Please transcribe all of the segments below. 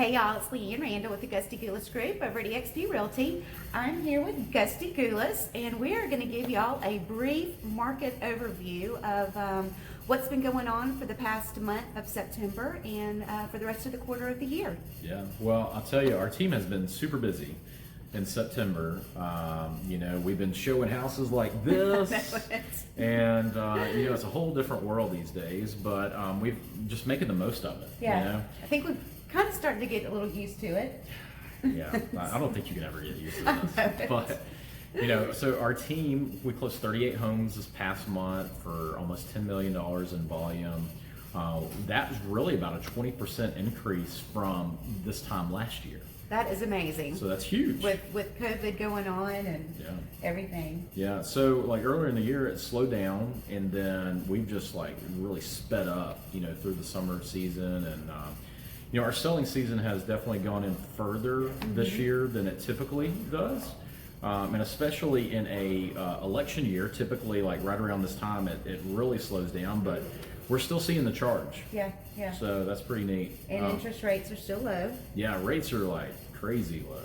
Hey y'all, it's Leanne Randall with the Gusty Goulas Group over at eXp Realty. I'm here with Gusty Goulas, and we are going to give y'all a brief market overview of what's been going on for the past month of September and for the rest of the quarter of the year. Yeah, well, I'll tell you, our team has been super busy in September. We've been showing houses like this, and it's a whole different world these days. But we've just making the most of it. Yeah, You know? I think we've kind of started to get a little used to it. Yeah, I don't think you can ever get used to this. But so our team, we closed 38 homes this past month for almost $10 million in volume. That was really about a 20% increase from this time last year. That is amazing. So that's huge. With COVID going on and everything. Yeah, so like earlier in the year it slowed down, and then we've just like really sped up, through the summer season, and our selling season has definitely gone in further this year than it typically does. And especially in a election year, typically like right around this time, it really slows down, but we're still seeing the charge. Yeah. So that's pretty neat. And interest rates are still low. Yeah, rates are like crazy low.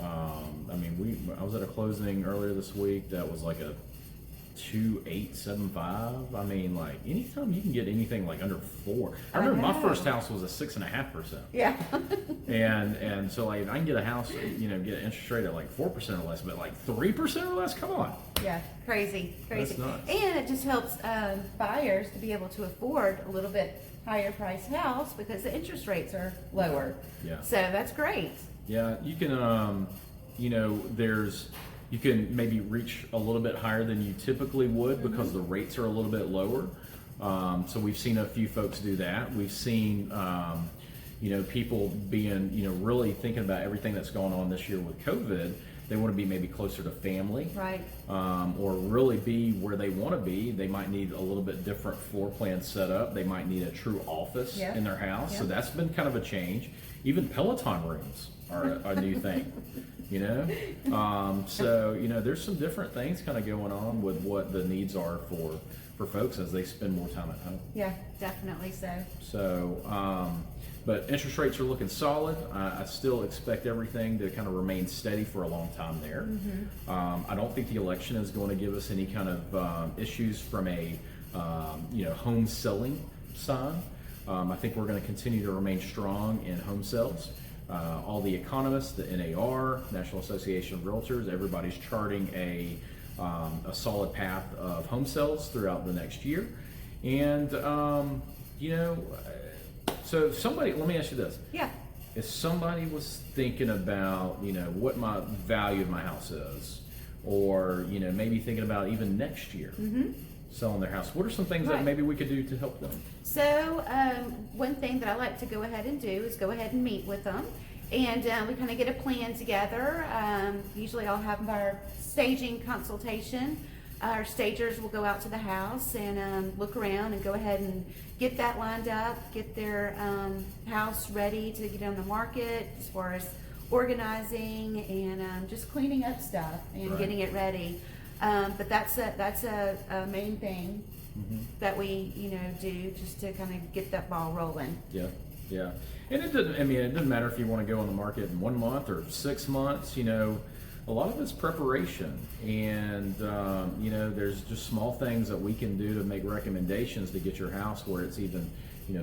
I was at a closing earlier this week that was like a 2.875. I mean, like anytime you can get anything like under 4. I remember my first house was a 6.5%. Yeah. and so like if I can get a house, get an interest rate at like 4% or less, but like 3% or less, come on. Yeah, crazy. That's nuts. And it just helps buyers to be able to afford a little bit higher priced house because the interest rates are lower. Yeah. So that's great. Yeah, you can, you can maybe reach a little bit higher than you typically would because the rates are a little bit lower. So we've seen a few folks do that. We've seen, people being, really thinking about everything that's going on this year with COVID. They want to be maybe closer to family, right? Or really be where they want to be. They might need a little bit different floor plan set up. They might need a true office in their house. So that's been kind of a change. Even Peloton rooms are a new thing. There's some different things kind of going on with what the needs are for folks as they spend more time at home. Yeah, definitely so. So, but interest rates are looking solid. I still expect everything to kind of remain steady for a long time there. I don't think the election is going to give us any kind of issues from a home selling side. I think we're going to continue to remain strong in home sales. All the economists, the NAR, National Association of Realtors, everybody's charting a solid path of home sales throughout the next year. And, so if somebody, let me ask you this. Yeah. If somebody was thinking about, what my value of my house is, or, maybe thinking about even next year selling their house, what are some things that maybe we could do to help them? So one thing that I like to go ahead and do is go ahead and meet with them, and we kind of get a plan together. Usually I'll have our staging consultation. Our stagers will go out to the house and look around and go ahead and get that lined up, get their house ready to get on the market as far as organizing and just cleaning up stuff and getting it ready. But that's a main thing that we do just to kind of get that ball rolling. Yeah. And it doesn't matter if you want to go on the market in 1 month or 6 months. A lot of it's preparation, and there's just small things that we can do to make recommendations to get your house where it's even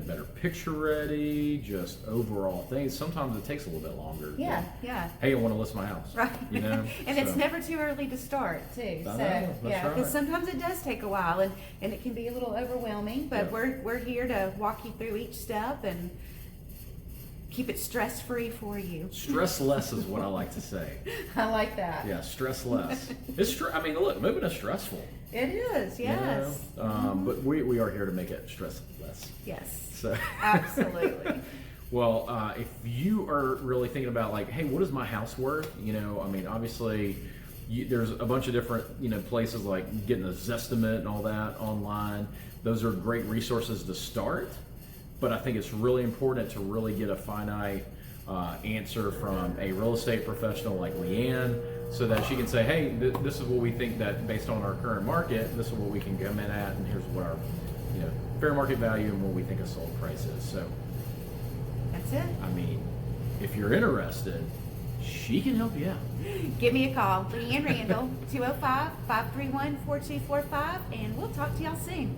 better picture ready, just overall things. Sometimes it takes a little bit longer. Yeah. Hey, I want to list my house. Right. And it's never too early to start too. Because sometimes it does take a while, and it can be a little overwhelming. But we're here to walk you through each step and keep it stress-free for you. Stress less is what I like to say. I like that. Yeah, stress less. Look, moving is stressful. It is, yes. But we are here to make it stress less. Yes. So absolutely. Well, if you are really thinking about like, hey, what is my house worth? Obviously, there's a bunch of different places like getting a Zestimate and all that online. Those are great resources to start. But I think it's really important to really get a finite answer from a real estate professional like Leanne, so that she can say, hey, this is what we think that based on our current market, this is what we can come in at, and here's what our fair market value and what we think a sold price is. So that's it. if you're interested, she can help you out. Give me a call, Leanne Randall, 205-531-4245, and we'll talk to y'all soon.